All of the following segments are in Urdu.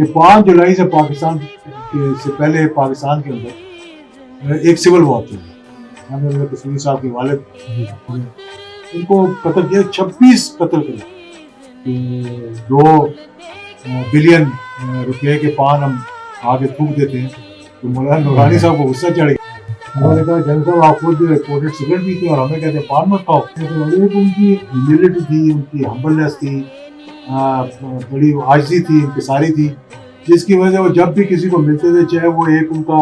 کہ 5 جولائی سے پاکستان سے پہلے پاکستان کے اندر ایک سول وار چل رہا ہے. ہمیں کشمیر صاحب کے والد ان کو قتل کیا, 26 قتل کرے, 2 بلین روپے کے پان ہم آگے تھوک دیتے ہیں. تو مولانا نورانی صاحب کو غصہ چڑھ گیا. انہوں نے کہا جنرل صاحب آپ خود پوٹیڈ سگریٹ پیتے ہیں اور ہمیں کہتے ہیں پان مت کھاؤ. ان کی ہیوملٹی تھی, ان کی ہمبلنس تھی, بڑی عاجزی تھی, انکساری تھی, جس کی وجہ سے وہ جب بھی کسی کو ملتے تھے, چاہے وہ ایک ان کا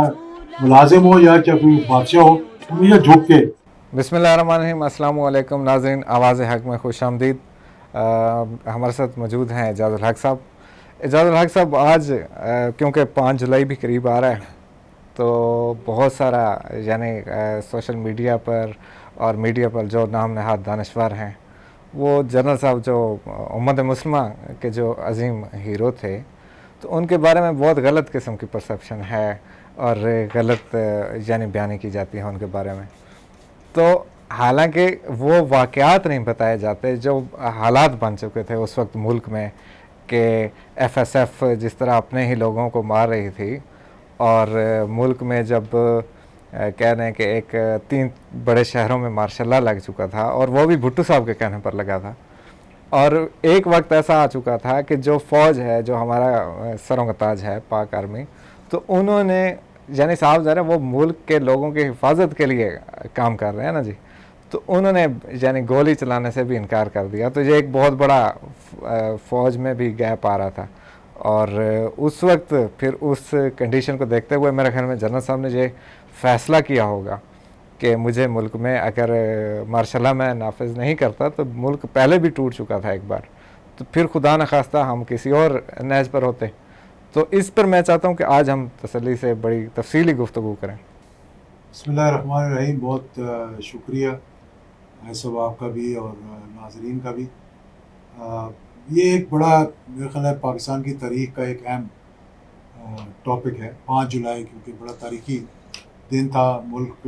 ملازم ہو یا چاہے کوئی بادشاہ ہو, ہمیشہ جھک کے. بسم اللہ الرحمن الرحیم. السلام علیکم ناظرین, آواز حق میں خوش آمدید. ہمارے ساتھ موجود ہیں اعجاز الحق صاحب. اعجاز الحق صاحب, آج کیونکہ 5 جولائی بھی قریب آ رہا ہے تو بہت سارا یعنی سوشل میڈیا پر اور میڈیا پر جو نام نہاد دانشور ہیں وہ جنرل صاحب جو امت مسلمہ کے جو عظیم ہیرو تھے, تو ان کے بارے میں بہت غلط قسم کی پرسیپشن ہے اور غلط یعنی بیانی کی جاتی ہے ان کے بارے میں. تو حالانکہ وہ واقعات نہیں بتائے جاتے جو حالات بن چکے تھے اس وقت ملک میں, کہ ایف ایس ایف جس طرح اپنے ہی لوگوں کو مار رہی تھی, اور ملک میں جب کہہ رہے ہیں کہ ایک 3 بڑے شہروں میں مارشاء اللہ لگ چکا تھا, اور وہ بھی بھٹو صاحب کے کہنے پر لگا تھا. اور ایک وقت ایسا آ چکا تھا کہ جو فوج ہے, جو ہمارا سروں کا تاج ہے پاک آرمی, تو انہوں نے یعنی صاحب ذرا وہ ملک کے لوگوں کی حفاظت کے لیے کام کر رہے ہیں نا جی, تو انہوں نے یعنی گولی چلانے سے بھی انکار کر دیا. تو یہ ایک بہت بڑا فوج میں بھی گیپ آ رہا تھا. اور اس وقت پھر اس کنڈیشن کو دیکھتے ہوئے میرے خیال میں جنرل صاحب نے یہ فیصلہ کیا ہوگا کہ مجھے ملک میں اگر مارشاء اللہ میں نافذ نہیں کرتا تو ملک پہلے بھی ٹوٹ چکا تھا ایک بار, تو پھر خدا نخواستہ ہم کسی اور نہج پر ہوتے. تو اس پر میں چاہتا ہوں کہ آج ہم تسلی سے بڑی تفصیلی گفتگو کریں. بسم اللہ الرحمن الرحیم. بہت شکریہ صاحب آپ کا بھی اور ناظرین کا بھی. یہ ایک بڑا میرے خیال ہے پاکستان کی تاریخ کا ایک اہم ٹاپک ہے. 5 جولائی کیونکہ بڑا تاریخی دن تھا. ملک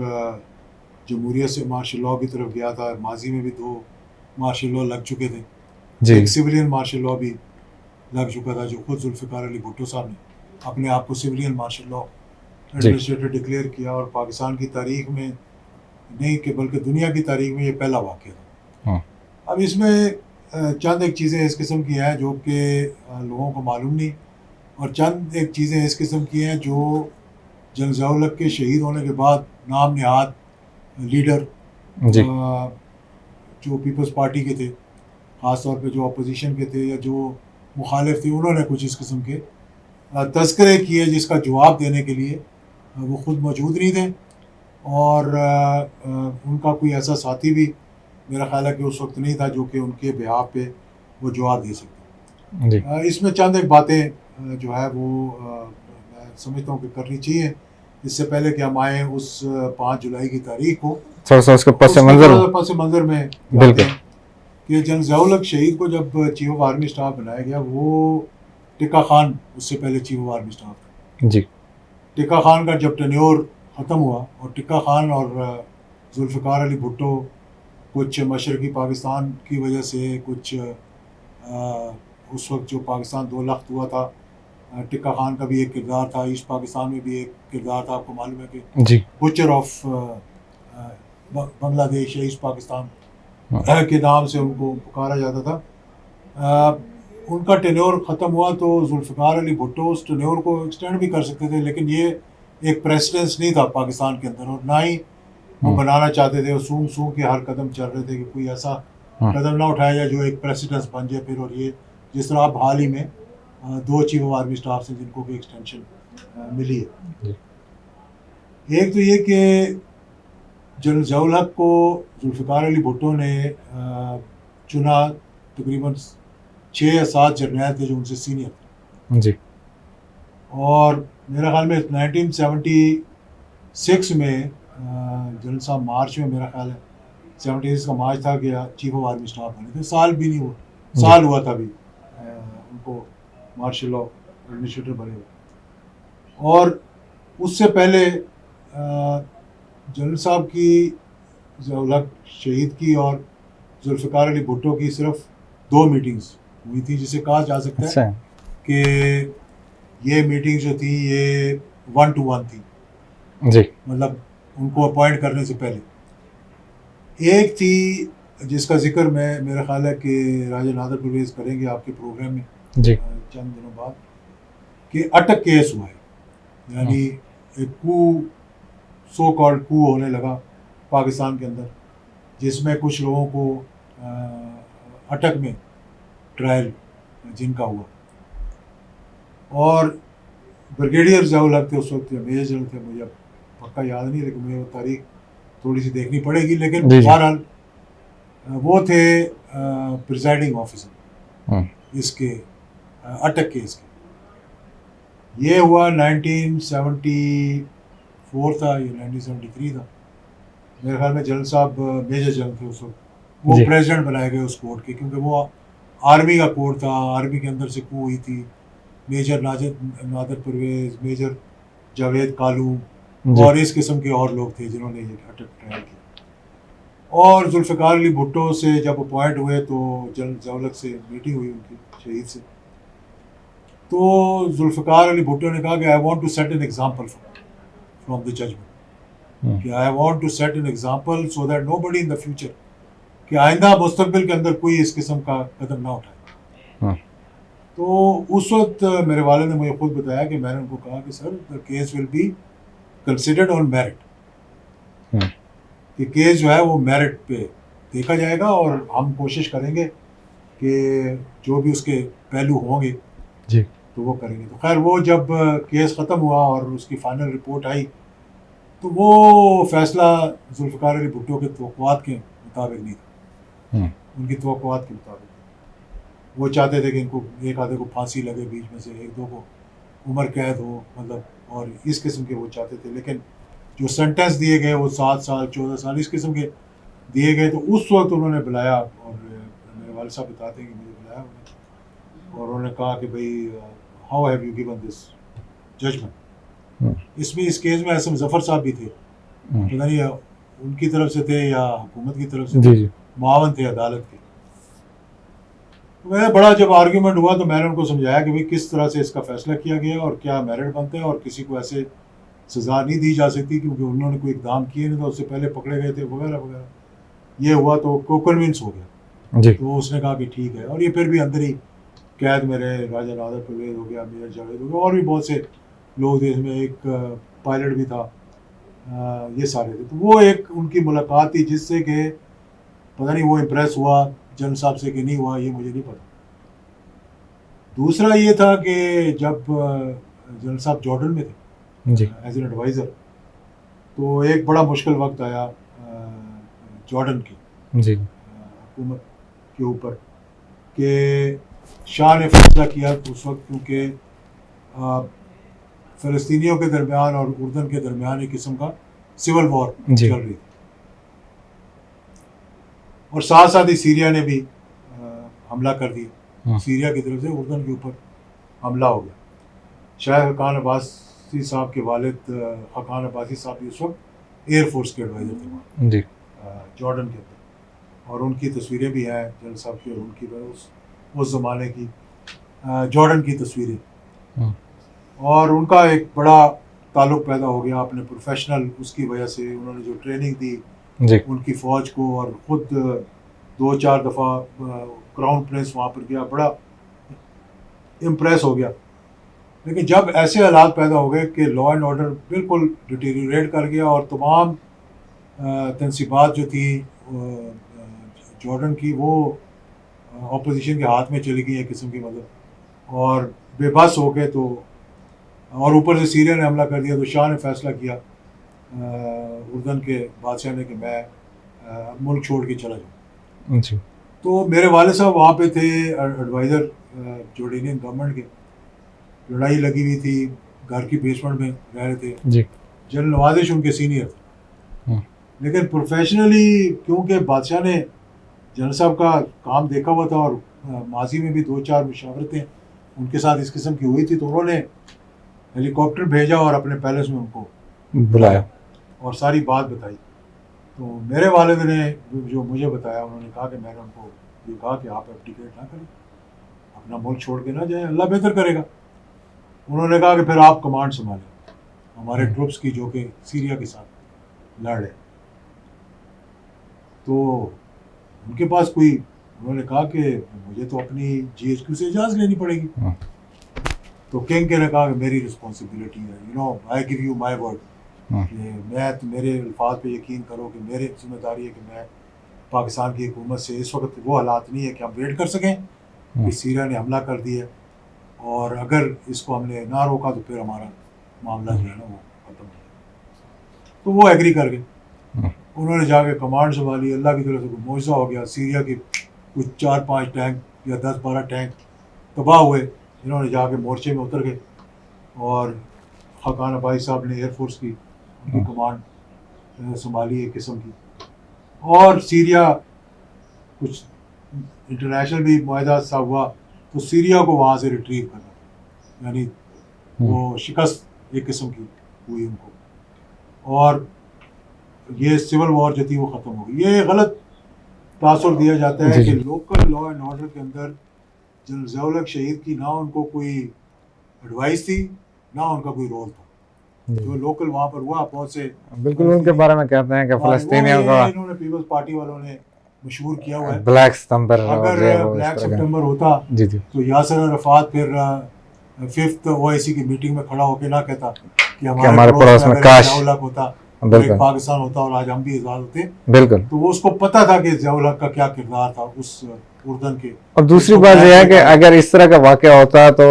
جمہوریت سے مارشل لاء کی طرف گیا تھا. ماضی میں بھی 2 مارشل لاء لگ چکے تھے. ایک سویلین مارشل لاء بھی لگ چکا تھا جو خود ذوالفقار علی بھٹو صاحب نے اپنے آپ کو civilian martial law administrator declare کیا, اور پاکستان کی تاریخ میں نہیں کہ بلکہ دنیا کی تاریخ میں یہ پہلا واقعہ تھا. اب اس میں چند ایک چیزیں اس قسم کی ہیں جو کہ لوگوں کو معلوم نہیں, اور چند ایک چیزیں اس قسم کی ہیں جو جنرل ضیاء الحق کے شہید ہونے کے بعد نام نہاد لیڈر جو پیپلز پارٹی کے تھے, خاص طور پہ جو اپوزیشن کے تھے یا جو مخالف تھے, انہوں نے کچھ اس قسم کے تذکرے کیے جس کا جواب دینے کے لیے وہ خود موجود نہیں تھے, اور ان کا کوئی ایسا ساتھی بھی میرا خیال ہے کہ اس وقت نہیں تھا جو کہ ان کے بہاف پہ وہ جواب دے سکتے. اس میں چند ایک باتیں جو ہے وہ میں سمجھتا ہوں کہ کرنی چاہیے اس سے پہلے کہ ہم آئیں اس 5 جولائی کی تاریخ کو. اس کے پس منظر میں کہ جنرل ضیاء الحق شہید کو جب چیف آف آرمی اسٹاف بنایا گیا, وہ ٹکا خان اس سے پہلے چیف آف آرمی اسٹاف تھا. جی, ٹکا خان کا جب ٹینیور ختم ہوا اور ٹکا خان اور ذوالفقار علی بھٹو کچھ مشرقی پاکستان کی وجہ سے, کچھ اس وقت جو پاکستان 2 لخت ہوا تھا, ٹکا خان کا بھی ایک کردار تھا, ایسٹ پاکستان میں بھی ایک کردار تھا. آپ کو معلوم ہے کہ بچر آف بنگلہ دیش یا ایسٹ پاکستان کے نام سے ان کو پکارا جاتا تھا. ان کا ٹینیور ختم ہوا تو ذوالفقار علی بھٹو اس ٹینیور کو ایکسٹینڈ بھی کر سکتے تھے, لیکن یہ ایک پریسیڈنس نہیں تھا پاکستان کے اندر, اور نہ ہی وہ بنانا چاہتے تھے. سونگ کے ہر قدم چل رہے تھے کہ کوئی ایسا قدم نہ اٹھایا جائے جو ایک پریسیڈنس بن جائے پھر. اور یہ جس طرح اب حال ہی میں 2 چیف آف آرمی اسٹاف سے جن کو بھی ایکسٹینشن ملی ہے. ایک تو یہ کہ جنرل ضیاء الحق کو ذوالفقار علی بھٹو نے چنا, تقریباً 6 یا 7 جرنیل تھے جو ان سے سینئر تھے. جی, اور میرا خیال میں 1976 میں جنرل صاحب مارچ میں, میرا خیال ہے 76 کا مارچ تھا کہ چیف آف آرمی اسٹاف بنے تھے. سال بھی نہیں ہوا, سال ہوا تھا بھی ان کو مارشل لاء ایڈمنسٹریٹر بنے ہوئے. اور اس سے پہلے جنرل صاحب کی ضیاء الحق شہید کی اور ذوالفقار علی بھٹو کی صرف 2 میٹنگز ہوئی تھی, جسے کہا جا سکتا ہے کہ یہ میٹنگ جو تھی یہ 1-to-1 تھی, جی مطلب ان کو اپوائنٹ کرنے سے پہلے. ایک تھی جس کا ذکر میرا خیال ہے کہ راجہ نادر پرویز کریں گے آپ کے پروگرام میں جی چند دنوں بعد, کہ اٹک کیس ہوا ہے, یعنی ایک سو کالڈ کو ہونے لگا پاکستان کے اندر, جس میں کچھ لوگوں کو اٹک میں ٹرائل جن کا ہوا, اور بریگیڈیئر ضیاء الحق تھے اس وقت, میجر جنرل تھے, مجھے پکا یاد نہیں لیکن مجھے وہ تاریخ تھوڑی سی دیکھنی پڑے گی, لیکن بہرحال وہ تھے پریزائڈنگ آفیسر اس کے اٹک کیس کے. یہ ہوا 1974 تھا یا 1973 تھا میرے خیال میں. جنرل صاحب میجر جنرل تھے اس وقت, وہ پریزیڈنٹ بنائے گئے اس کورٹ کے, کیونکہ وہ آرمی کا کورٹ تھا, آرمی کے اندر سے کو ہوئی تھی. میجر نادر پرویز, میجر جاوید کالو اور اس قسم کے اور لوگ تھے جنہوں نے یہ اٹک ٹرائل کیا. اور ذوالفقار علی بھٹو سے جب اپوائنٹ ہوئے تو جنرل ضیاء الحق سے میٹنگ ہوئی ان کی, شہید سے, تو ذوالفقار علی بھٹو نے کہا کہ I want to set an example from the judgment, کہ I want to set an example so that nobody in the future, کہ آئندہ مستقبل کے اندر کوئی اس قسم کا قدم نہ اٹھائے. تو اس وقت میرے والد نے مجھے خود بتایا کہ میں نے ان کو کہا کہ sir the case will be considered on merit, کہ کیس جو ہے وہ میرٹ پہ دیکھا جائے گا, اور ہم کوشش کریں گے کہ جو بھی اس کے پہلو ہوں گے جی تو وہ کریں گے. تو خیر وہ جب کیس ختم ہوا اور اس کی فائنل رپورٹ آئی تو وہ فیصلہ ذوالفقار علی بھٹو کے توقعات کے مطابق نہیں تھا, ان کی توقعات کے مطابق. وہ چاہتے تھے کہ ان کو ایک آدھے کو پھانسی لگے بیچ میں سے, ایک دو کو عمر قید ہو, مطلب, اور اس قسم کے وہ چاہتے تھے. لیکن جو سینٹنس دیے گئے وہ 7 سال 14 سال اس قسم کے دیے گئے. تو اس وقت انہوں نے بلایا, اور میرے والد صاحب بتاتے ہیں کہ مجھے بلایا انہوں نے, اور انہوں نے کہا کہ بھائی how have you given this judgment. اس میں اس کیس میں احسن ظفر صاحب بھی تھے, پتہ نہیں ان کی طرف سے تھے یا حکومت کی طرف سے تھے, معاون تھے عدالت کے. میں بڑا جب آرگیومنٹ ہوا تو میں نے ان کو سمجھایا کہ بھائی کس طرح سے اس کا فیصلہ کیا گیا اور کیا میرٹ بنتے ہیں, اور کسی کو ایسے سزا نہیں دی جا سکتی کیونکہ انہوں نے کوئی اقدام کیے نہیں تھا, اس سے پہلے پکڑے گئے تھے وغیرہ وغیرہ. یہ ہوا تو کو کنونس ہو گیا. تو اس نے کہا کہ ٹھیک ہے, اور یہ پھر بھی اندر ہی قید میں رہے. راجہ نادر پرویز ہو گیا, میجر جاوید ہو گیا, اور بھی بہت سے لوگ تھے, اس میں ایک پائلٹ بھی تھا, یہ سارے تھے. تو وہ ایک ان کی ملاقات تھی جس سے کہ پتہ نہیں وہ امپریس ہوا جنرل صاحب سے کہ نہیں ہوا, یہ مجھے نہیں پتا. دوسرا یہ تھا کہ جب جنرل صاحب جارڈن میں تھے ایز این ایڈوائزر, تو ایک بڑا مشکل وقت آیا جارڈن کی حکومت کے اوپر, کہ شاہ نے فیصلہ کیا اس وقت, کیونکہ فلسطینیوں کے درمیان اور اردن کے درمیان ایک قسم کا سول وار چل رہی تھی, اور ساتھ ساتھ ہی سیریا نے بھی حملہ کر دیا. سیریا کی طرف سے اردن کے اوپر حملہ ہو گیا. شاہ حقان عباسی صاحب کے والد حقان عباسی صاحب بھی اس وقت ایئر فورس کے ایڈوائزر تھے وہاں جارڈن کے اندر, اور ان کی تصویریں بھی ہیں جنرل صاحب کی, اور ان کی اس زمانے کی جارڈن کی تصویریں, اور ان کا ایک بڑا تعلق پیدا ہو گیا اپنے پروفیشنل اس کی وجہ سے. انہوں نے جو ٹریننگ دی ان کی فوج کو, اور خود 2-4 دفعہ کراؤن پرنس وہاں پر گیا, بڑا امپریس ہو گیا. لیکن جب ایسے حالات پیدا ہو گئے کہ لا اینڈ آرڈر بالکل ڈیٹیریوریٹ کر گیا, اور تمام تنصیبات جو تھی جارڈن کی وہ اپوزیشن کے ہاتھ میں چلی گئی ایک قسم کی, مطلب, اور بے بس ہو گئے. تو اور اوپر سے سیریا نے حملہ کر دیا, تو شاہ نے فیصلہ کیا اردن کے بادشاہ نے کہ میں ملک چھوڑ کے چلا جاؤں. تو میرے والد صاحب وہاں پہ تھے ایڈوائزر جورڈینین گورنمنٹ کے. لڑائی لگی ہوئی تھی, گھر کی بیسمنٹ میں رہ رہے تھے. جنرل نوازش ان کے سینئر تھے, لیکن پروفیشنلی کیونکہ بادشاہ نے جنرل صاحب کا کام دیکھا ہوا تھا, اور ماضی میں بھی 2-4 مشاورتیں ان کے ساتھ اس قسم کی ہوئی تھی, تو انہوں نے ہیلی کاپٹر بھیجا اور اپنے پیلس میں ان کو بلایا اور ساری بات بتائی. تو میرے والد نے جو مجھے بتایا, انہوں نے کہا کہ میں نے ان کو یہ کہا کہ آپ ایبڈیکیٹ نہ کریں, اپنا ملک چھوڑ کے نہ جائیں, اللہ بہتر کرے گا. انہوں نے کہا کہ پھر آپ کمانڈ سنبھالیں ہمارے ٹروپس کی جو کہ سیریا کے ساتھ لڑ رہے. تو ان کے پاس کوئی, انہوں نے کہا کہ مجھے تو اپنی جی ایچ کیو سے اجازت لینی پڑے گی. تو کنگ نے کہا کہ میری رسپانسبلٹی ہے, you know I give you my word, کہ میں میرے الفاظ پہ یقین کرو کہ میرے ذمہ داری ہے کہ میں پاکستان کی حکومت سے, اس وقت وہ حالات نہیں ہے کہ ہم ویٹ کر سکیں کہ سیریا نے حملہ کر دیا اور اگر اس کو ہم نے نہ روکا تو پھر ہمارا معاملہ جو ہے نا وہ ختم ہو جائے. تو وہ ایگری کر گئے. انہوں نے جا کے کمانڈ سنبھالی. اللہ کی طرف سے کوئی معجزہ ہو گیا, سیریا کے کچھ 4-5 ٹینک یا 10-12 ٹینک تباہ ہوئے. انہوں نے جا کے مورچے میں اتر گئے اور خاقان عباسی صاحب نے ایئر فورس کی ان کی کمانڈ سنبھالی ایک قسم کی. اور سیریا کچھ انٹرنیشنل بھی معاہدہ سا ہوا تو سیریا کو وہاں سے ریٹریو کرنا, یعنی وہ شکست ایک قسم کی ہوئی ان کو, اور یہ سول وار جو تھی وہ ختم ہو گئی. یہ غلط تاثر دیا جاتا ہے کہ لوکل لا اینڈ آرڈر کے اندر جنرل ضیاء الحق شہید کی نہ ان کو کوئی ایڈوائس تھی نہ ان کا کوئی رول تھا. جو لوکل وہاں پر ہوا بہت سے بالکل ان کے بارے میں کہتے ہیں کہ فلسطینیوں کا انہوں نے پیپلز پارٹی والوں نے مشہور کیا ہوا ہے بلیک ستمبر, اگر بلیک سپٹمبر ہوتا تو یاسر عرفات پھر 5th OIC کی میٹنگ میں کھڑا ہو کے نہ کہتا کہ ہمارے پڑوس میں کاش ضیاء الحق ہوتا, ایک پاکستان ہوتا اور آج ہم بھی آزاد ہوتے. بالکل. تو وہ اس کو پتہ تھا کہ ضیاء الحق کا کیا کردار تھا اس اردن کے. اور دوسری بات یہ ہے کہ اگر اس طرح کا واقعہ ہوتا تو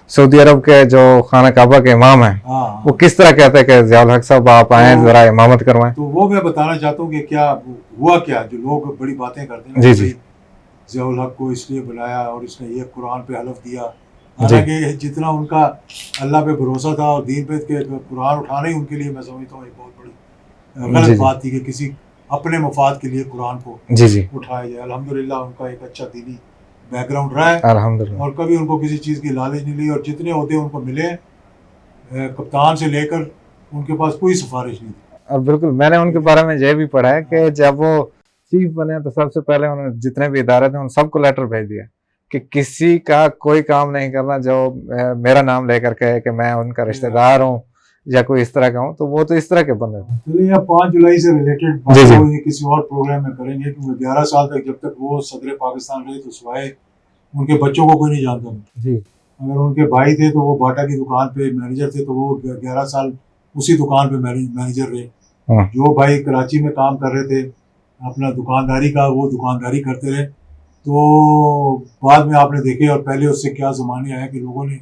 سعودی عرب کے جو خانہ کعبہ کے امام ہیں وہ کس طرح کہتے ہیں کہ ضیاء الحق صاحب آپ آئیں ذرا امامت کروائیں. تو وہ میں بتانا چاہتا ہوں کہ کیا ہوا, کیا جو لوگ بڑی باتیں کرتے ہیں جی جی ضیاء الحق کو اس لیے بلایا اور اس نے یہ قرآن پہ حلف دیا, حالانکہ جتنا ان کا اللہ پہ بھروسہ تھا اور دین پہ کہ قرآن اٹھانا ہی ان کے لیے میں سمجھتا ہوں ایک بہت بڑی غلط بات تھی کہ کسی اپنے مفاد کے لیے قرآن کو اٹھایا جائے. الحمدللہ ان کا ایک اچھا دینی بیک گراؤنڈ رہا ہے الحمدللہ, اور کبھی ان کو کسی چیز کی لالچ نہیں لی, اور جتنے عہدے ان کو ملے کپتان سے لے کر ان کے پاس کوئی سفارش نہیں تھی. اور بالکل میں نے ان کے بارے میں یہ بھی پڑھا ہے کہ جب وہ چیف بنے تو سب سے پہلے انہوں نے جتنے بھی ادارے تھے ان سب کو لیٹر بھیج دیا کہ کسی کا کوئی کام نہیں کرنا جو میرا نام لے کر کہے کہ میں ان کا رشتہ دار ہوں یا کوئی اس طرح کا ہوں. تو وہ تو اس طرح کے بندے تھے. چلیے 5 جولائی سے ریلیٹڈ بات کسی اور پروگرام میں کریں گے, کیونکہ 11 سال تک جب تک وہ صدر پاکستان رہے تو سوائے ان کے بچوں کو کوئی نہیں جانتا تھا. جی اگر ان کے بھائی تھے تو وہ باٹا کی دکان پہ مینیجر تھے, تو وہ 11 سال اسی دکان پہ مینیجر رہے. جو بھائی کراچی میں کام کر رہے تھے اپنا دکانداری کا, وہ دکانداری کرتے رہے. تو بعد میں آپ نے دیکھے اور پہلے اس سے کیا زمانے آئے کہ لوگوں نے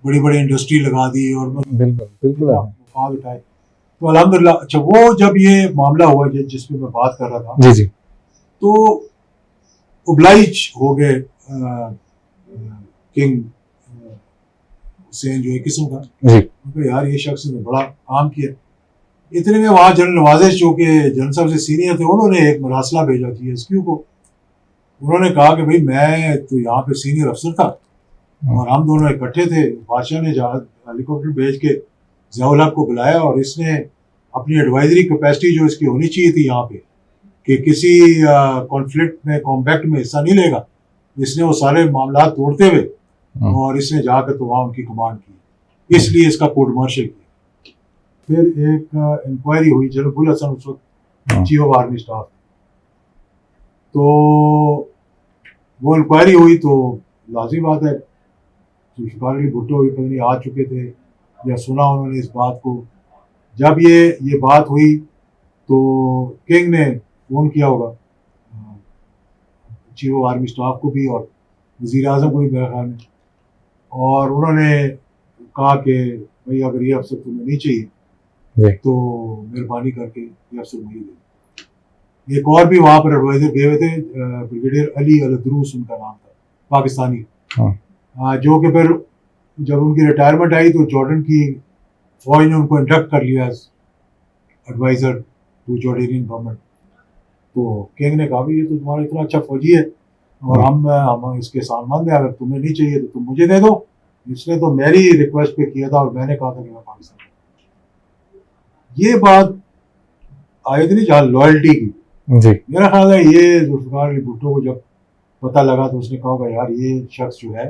بڑی بڑی انڈسٹری لگا دی اور بالکل مفاد اٹھائے. تو الحمدللہ. اچھا, وہ جب یہ معاملہ ہوا جس پہ میں بات کر رہا تھا, جی جی, تو اوبلائج ہو گئے کنگ حسین جو ایک قسم کا, یار یہ شخص نے بڑا کام کیا. اتنے میں وہاں جنرل نوازش جو کہ جنرل صاحب سے سینئر تھے, انہوں نے ایک مراسلہ بھیجا تھی ایس کیو کو. انہوں نے کہا کہ بھائی میں تو یہاں پہ سینئر افسر تھا اور ہم دونوں اکٹھے تھے. بادشاہ نے ہیلی کاپٹر بھیج کے ضیاء الحق کو بلایا اور اس نے اپنی ایڈوائزری کیپیسٹی جو اس کی ہونی چاہیے تھی یہاں پہ کہ کسی کانفلکٹ میں کمبیکٹ میں حصہ نہیں لے گا, اس نے وہ سارے معاملات توڑتے ہوئے اور اس نے جا کر تو وہاں ان کی کمانڈ کی. اس لیے اس کا کورٹ مارشل کیا. پھر ایک انکوائری ہوئی, جنرل گل حسن اس وقت چیف آف آرمی اسٹاف, تو وہ انکوائری ہوئی تو لازمی بات ہے ذوالفقار علی بھٹو پتہ نہیں آ چکے تھے یا سنا انہوں نے اس بات کو. جب یہ بات ہوئی تو کنگ نے فون کیا ہوگا چیف آف آرمی اسٹاف کو بھی اور وزیر اعظم کو بھی میرے خیال میں, اور انہوں نے کہا کہ بھائی اگر یہ افسر تمہیں نہیں چاہیے تو مہربانی کر کے یہ افسر مجھے دے. ایک اور بھی وہاں پر ایڈوائزر گئے ہوئے تھے, بریگیڈیئر علی الدروس ان کا نام تھا, پاکستانی, جو کہ پھر جب ان کی ریٹائرمنٹ آئی تو جارڈن کی فوج نے ان کو انڈکٹ کر لیا ایڈوائزر ٹو جارڈینین گورنمنٹ. تو کنگ نے کہا بھی یہ تو تمہارا اتنا اچھا فوجی ہے اور ہم اس کے سالمند ہیں, اگر تمہیں نہیں چاہیے تو تم مجھے دے دو. اس نے تو میری ریکویسٹ پہ کیا تھا اور میں نے کہا تھا کہ میں پاکستان. یہ بات آئی تھی جہاں لائلٹی کی. میرا خیال ہے یہ ذوالفقار علی بھٹو کو جب پتہ لگا تو اس نے کہا ہوگا یار یہ شخص جو ہے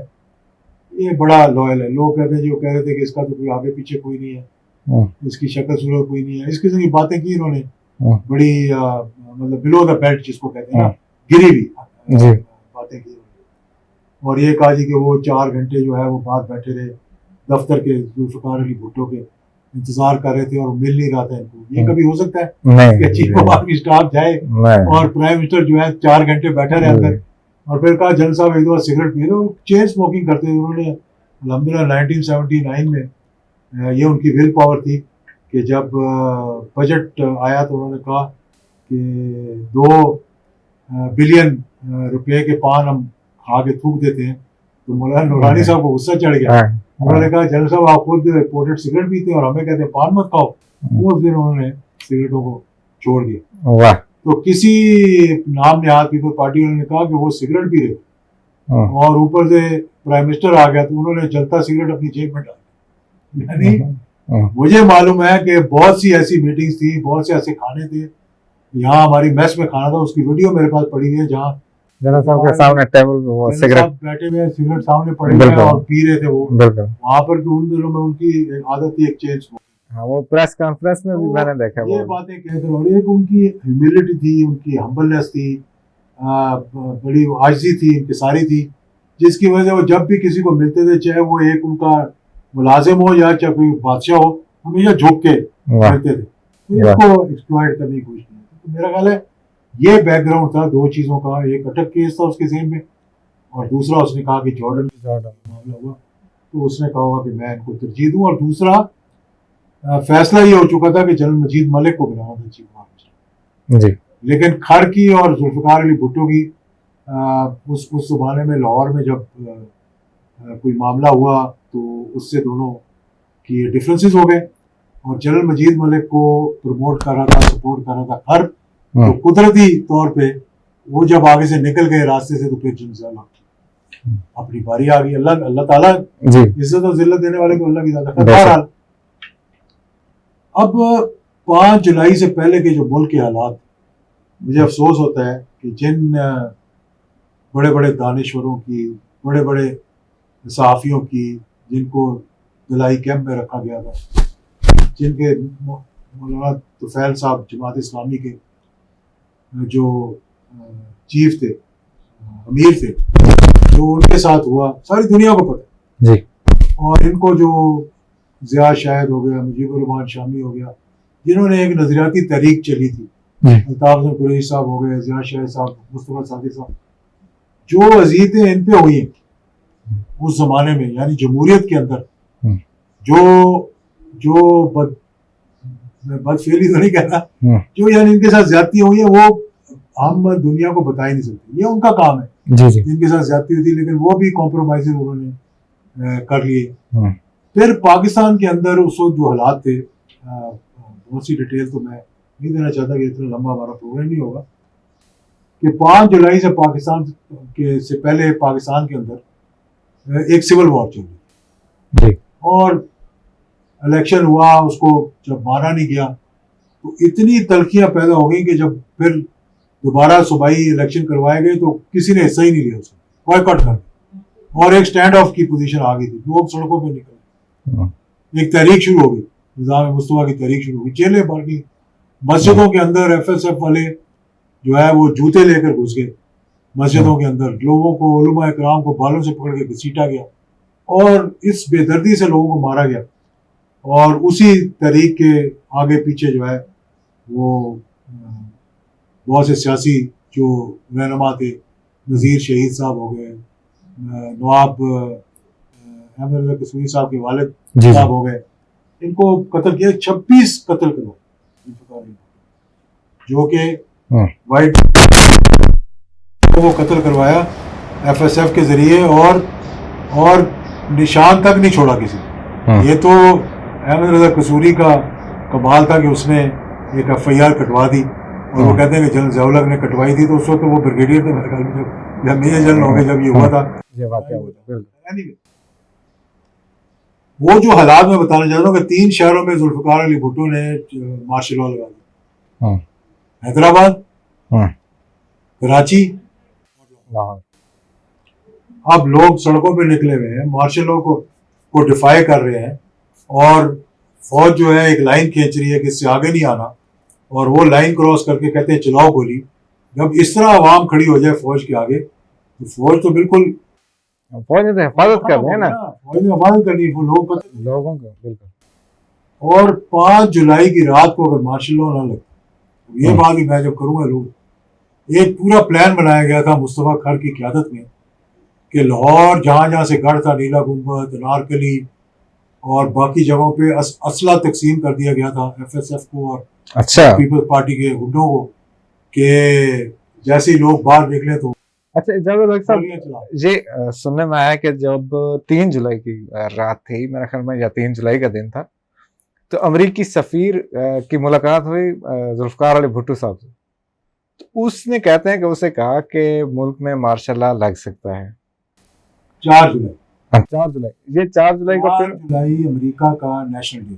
یہ بڑا لوئل ہے. لوگ کہتے ہیں جو کہہ رہے تھے کہ اس کا تو کوئی آگے پیچھے کوئی نہیں ہے, اس کی شکل صورت کوئی نہیں ہے, اس قسم کی باتیں کی انہوں نے بڑی مطلب بلو دا بیلٹ جس کو کہتے ہیں نا, گری ہوئی باتیں کی. اور یہ کہا جی کہ وہ 4 گھنٹے جو ہے وہ بعد بیٹھے رہے دفتر کے ذوالفقار علی بھٹو کے, انتظار کر رہے تھے اور مل نہیں رہا تھا ان کو. یہ کبھی ہو سکتا ہے کہ چیف آف آرمی اسٹاف جائے اور پرائم منسٹر جو ہے 4 گھنٹے بیٹھا رہے اندر, اور پھر کہا جن صاحب ایک دو سگریٹ پیے, تو چین اسموکنگ کرتے تھے انہوں نے. الحمدللہ 1979 میں یہ ان کی ول پاور تھی کہ جب بجٹ آیا تو انہوں نے کہا کہ 2 بلین روپے کے پان ہم کھا کے تھوک دیتے ہیں. تو مولانا نورانی صاحب کو غصہ چڑھ گیا. انہوں نے کہا جنرل صاحب آپ خود امپورٹڈ سگریٹ پیتے ہیں اور ہمیں کہتے ہیں پان مت کھاؤ. اس دن انہوں نے سگریٹوں کو چھوڑ دیا. تو کسی نام نہاد پیپل پارٹی انہوں نے کہا کہ وہ سگریٹ پی رہے اور اوپر سے پرائم منسٹر آ گیا تو انہوں نے جلتا سگریٹ اپنی جیب میں ڈال. یعنی مجھے معلوم ہے کہ بہت سی ایسی میٹنگز تھی, بہت سے ایسے کھانے تھے. یہاں ہماری میس میں کھانا تھا, اس کی ویڈیو میرے پاس پڑی ہوئی ہے جہاں جنرل صاحب کے سامنے ٹیبل پہ وہ سگریٹ بیٹھے ہوئے سگریٹ سامنے پڑے ہوئے اور پی رہے تھے. وہ وہاں پر ان دنوں میں ان کی عادت تھی ایک چینج. ہاں وہ پریس کانفرنس میں بھی میں نے دیکھا یہ باتیں کہتے ہیں. اور ایک ان کی ہیوملٹی تھی, ان کی ہمبلنس تھی, بڑی عاجزی تھی, انکساری تھی, جس کی وجہ سے وہ جب بھی کسی کو ملتے تھے, چاہے وہ ایک ان کا ملازم ہو یا چاہے کوئی بادشاہ ہو, ہمیشہ جھک کے ملتے تھے. اس کو ایکسپلائٹ کرنے کی کوشش نہیں. تو میرا خیال ہے یہ بیک گراؤنڈ تھا 2 چیزوں کا. ایک اٹک کیس تھا اس کے ذہن میں, اور دوسرا اس نے کہا کہ جارڈن معاملہ ہوا تو اس نے کہا ہوگا کہ میں ان کو ترجیح دوں. اور دوسرا فیصلہ یہ ہو چکا تھا کہ جنرل مجید ملک کو بنانا تھا چیف منسٹر جی. لیکن کھڑ کی اور ذوالفقار علی بھٹو کی اس زمانے میں لاہور میں جب کوئی معاملہ ہوا تو اس سے دونوں کی ڈفرینسز ہو گئے. اور جنرل مجید ملک کو پروموٹ کر رہا تھا, سپورٹ کر رہا تھا کھڑ, تو قدرتی طور پہ وہ جب آگے سے نکل گئے راستے سے تو پھر جنزال اپنی باری آ گئی. اللہ تعالیٰ عزت اور ذلت دینے والے کو اللہ کی ذات ہے. بہرحال اب 5 جولائی سے پہلے کے جو ملک کے حالات, مجھے افسوس ہوتا ہے کہ جن بڑے بڑے دانشوروں کی, بڑے بڑے صحافیوں کی, جن کو دلائی کیمپ میں رکھا گیا تھا, جن کے مولانا طفیل صاحب جماعت اسلامی کے جو چیف تھے, امیر تھے, جو ان کے ساتھ ہوا ساری دنیا کو پتہ جی. اور ان کو جو ضیاء شاہد ہو گیا, مجیب الرحمان شامی ہو گیا, جنہوں نے ایک نظریاتی تحریک چلی تھی, الطاف حسن قریشی صاحب ہو گئے, ضیاء شاہد صاحب, مصطفیٰ صادق صاحب, جو اذیتیں ان پہ ہوئی ہیں اس زمانے میں, یعنی جمہوریت کے اندر جو بد فعلی تو نہیں کہتا, جو یعنی ان کے ساتھ زیادتی ہوئی ہے, وہ ہم دنیا کو بتا ہی نہیں سکتے. یہ ان کا کام ہے جی. ان کے ساتھ زیادتی ہوتی, لیکن وہ بھی کمپرومائز انہوں نے کر لیے. پھر پاکستان کے اندر اس وقت جو حالات تھے, بہت سی ڈیٹیل تو میں نہیں دینا چاہتا کہ اتنا لمبا ہمارا پروگرام نہیں ہوگا, کہ 5 جولائی سے پاکستان کے سے پہلے پاکستان کے اندر ایک سول وار چل رہی, اور الیکشن ہوا, اس کو جب مانا نہیں گیا تو اتنی تلخیاں پیدا ہو گئی کہ جب پھر دوبارہ صوبائی الیکشن کروائے گئے تو کسی نے حصہ ہی نہیں لیا اس میں, بائیکاٹ کر, اور ایک سٹینڈ آف کی پوزیشن آ گئی تھی. لوگ سڑکوں پہ نکلے, ایک تحریک شروع ہو گئی, نظام مصطفیٰ کی تحریک شروع ہو گئی. چیلے بھر گئی, مسجدوں کے اندر ایف ایس ایف والے جو ہے وہ جوتے لے کر گھس گئے مسجدوں کے اندر, لوگوں کو, علماء اکرام کو بالوں سے پکڑ کے گھسیٹا گیا, اور اس بے دردی سے لوگوں کو مارا گیا. اور اسی تحریک کے آگے پیچھے جو ہے وہ بہت سے سیاسی جو رہنما تھے, نذیر شہید صاحب ہو گئے, نواب احمد رضا قصوری صاحب کے والد صاحب ہو گئے, ان کو قتل کیا. 26 قتل کروائے, جو کہ وائٹ کو قتل کروایا ایف ایس ایف کے ذریعے, اور نشان تک نہیں چھوڑا کسی. یہ تو احمد رضا قصوری کا کمال تھا کہ اس نے ایک ایف آئی آر کٹوا دی, اور وہ کہتے ہیں کہ جنرل ضیاء الحق نے کٹوائی تھی, تو اس وقت وہ بریگیڈیئر تھے میرے خیال میں, جب میجر جنرل ہو گئے جب یہ ہوا تھا. وہ جو حالات میں بتانا چاہتا ہوں کہ 3 شہروں میں ذوالفقار علی بھٹو نے مارشل لا لگا دیا, حیدرآباد, کراچی, اب لوگ سڑکوں پہ نکلے ہوئے ہیں, مارشل لاء کو ڈیفائی کر رہے ہیں, اور فوج جو ہے ایک لائن کھینچ رہی ہے کہ اس سے آگے نہیں آنا, اور وہ لائن کراس کر کے کہتے ہیں چلاؤ گولی. جب اس طرح عوام کھڑی ہو جائے فوج کے آگے, تو فوج تو بالکل فوج نے تو حفاظت کر رہے ہیں نا, فوج نے حفاظت کرنی ہے لوگوں کو. بالکل. اور 5 جولائی کی رات کو اگر مارشل لاء نہ لگتا, یہ بات بھی میں جب کروں گا, لوگ ایک پورا پلان بنایا گیا تھا مصطفیٰ کھر کی قیادت میں کہ لاہور جہاں جہاں سے گڑھ تھا, نیلا گنبد, انارکلی اور باقی جگہوں پہ اسلحہ تقسیم کر دیا گیا تھا ایف ایس ایف کو اور اچھا پیپلز پارٹی کے گنڈوں کو, کہ جیسے ہی لوگ باہر نکلے تو. اچھا اجازت الحق صاحب, یہ سننے میں آیا کہ جب 3 جولائی کی رات تھی میرے خیال میں, یا 3 جولائی کا دن تھا, تو امریکی سفیر کی ملاقات ہوئی ذوالفقار علی بھٹو صاحب سے. تو اس نے کہتے ہیں کہ اسے کہا کہ ملک میں مارشل لاء لگ سکتا ہے 4 جولائی. 4 جولائی, یہ 4 جولائی کا 4 جولائی امریکہ کا نیشنل ڈے.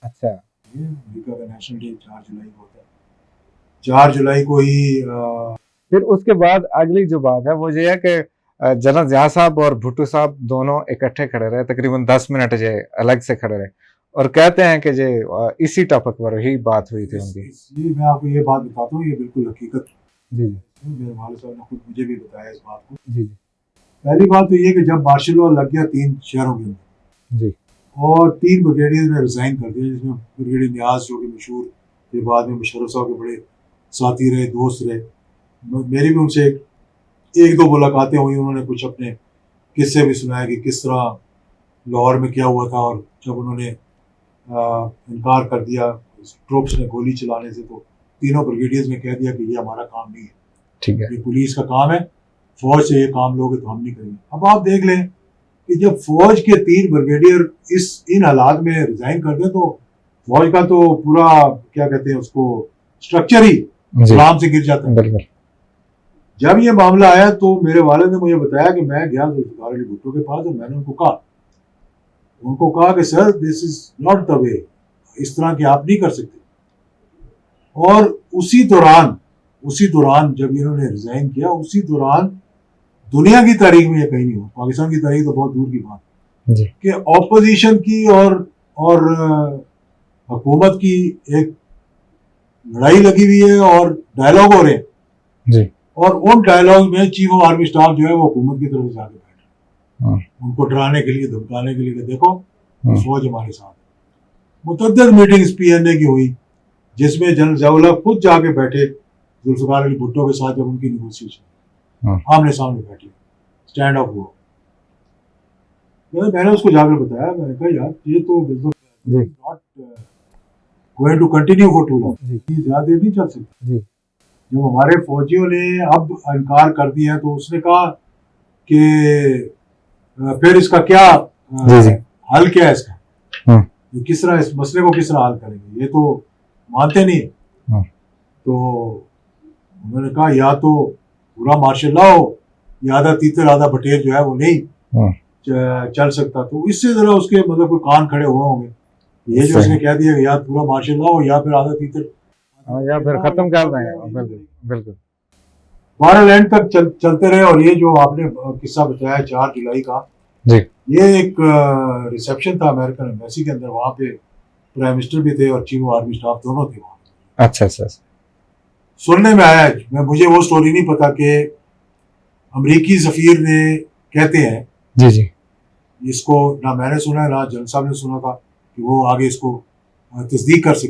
اچھا, یہ امریکہ کا نیشنل ڈے 4 جولائی کو ہوتا ہے. 4 جولائی کو ہی پھر اس کے بعد اگلی جو بات ہے وہ یہ ہے کہ جنرل ضیاء صاحب اور بھٹو صاحب دونوں اکٹھے کھڑے رہے, تقریباً 10 منٹ جو الگ سے کھڑے رہے, اور کہتے ہیں کہ جو اسی ٹاپک پر ہی بات ہوئی تھی ان کی. میں آپ کو یہ بات بتاتا ہوں, یہ بالکل حقیقت. جی میرے والد صاحب نے خود مجھے بھی بتایا اس بات کو. جی پہلی بات تو یہ کہ جب مارشل لاء لگ گیا 3 شہروں کے اندر, جی, اور 3 بریگیڈیئر نے ریزائن کر دیا, جس میں بریگیڈیئر نیاز جو کہ مشہور کے بعد میں مشرف صاحب کے بڑے ساتھی رہے, دوست رہے. میری بھی ان سے 1-2 ملاقاتیں ہوئی, انہوں نے کچھ اپنے قصے بھی سنائے کہ کس طرح لاہور میں کیا ہوا تھا, اور جب انہوں نے انکار کر دیا ٹروپس نے گولی چلانے سے, تو تینوں بریگیڈیئرز نے کہہ دیا کہ یہ ہمارا کام نہیں ہے, ٹھیک ہے, یہ پولیس کا کام ہے, فوج سے یہ کام لوگے تو ہم نہیں کریں گے. اب آپ دیکھ لیں کہ جب فوج کے 3 بریگیڈیئر ان حالات میں ریزائن کر دیں, تو فوج کا تو پورا کیا کہتے ہیں اس کو اسٹرکچر ہی اسلام سے گر جاتا ہے. بالکل. جب یہ معاملہ آیا تو میرے والد نے مجھے بتایا کہ میں گیا ذوالفقار علی بھٹو کے پاس, اور میں نے ان کو کہا کہ سر دس از ناٹ دا وے, اس طرح کہ آپ نہیں کر سکتے. اور اسی دوران جب انہوں نے ریزائن کیا, اسی دوران دنیا کی تاریخ میں یہ کہیں نہیں ہوا, پاکستان کی تاریخ تو بہت دور کی بات جی, کہ اپوزیشن کی اور حکومت کی ایک لڑائی لگی ہوئی ہے, اور ڈائلاگ ہو رہے ہیں جی, اور ان ڈائلاگ میں چیف آف آرمی اسٹاف جو ہے وہ حکومت کی طرف سے آگے بیٹھے, ان کو ڈرانے کے لیے, دھمکانے کے لیے کہ دیکھو فوج ہمارے ساتھ. متعدد میٹنگز پی این اے کی ہوئی, جس میں جنرل ضیاء الحق خود جا کے بیٹھے ذوالفقار علی بھٹو کے ساتھ, جب ان کی نیگوسیشن آمنے سامنے بیٹھے, اسٹینڈ آف ہوا. میں نے اس کو جا کر بتایا, میں نے کہا یار یہ تو not going to continue for too long, زیادہ دیر نہیں چل سکتی. جب ہمارے فوجیوں نے اب انکار کر دیا, تو اس نے کہا کہ پھر اس کا کیا حل کیا ہے, اس کا کس طرح اس مسئلے کو کس طرح حل کریں گے, یہ تو مانتے نہیں. تو انہوں نے کہا یا تو پورا مارشل لاء ہو, یا آدھا تیتر آدھا بٹیر جو ہے وہ نہیں چل سکتا. تو اس سے ذرا اس کے مطلب کوئی کان کھڑے ہوئے ہوں گے. یہ جو اس نے کہہ دیا کہ یا پورا مارشل لاء ہو, یا پھر آدھا تیتر, یا پھر ختم کر دیں گے. بالکل. 12 لینڈ تک چلتے رہے. اور یہ جو آپ نے قصہ بتایا 4 جولائی کا, جی, یہ ایک ریسیپشن تھا امریکن ایمبیسی کے اندر, وہاں پہ پرائم منسٹر بھی تھے اور چیف آف آرمی اسٹاف دونوں تھے وہاں. اچھا. سننے میں آیا, مجھے وہ سٹوری نہیں پتا, کہ امریکی سفیر نے کہتے ہیں, جی, اس کو نہ میں نے سنا نہ جنرل صاحب نے سنا تھا کہ وہ آگے اس کو تصدیق کر سکتے.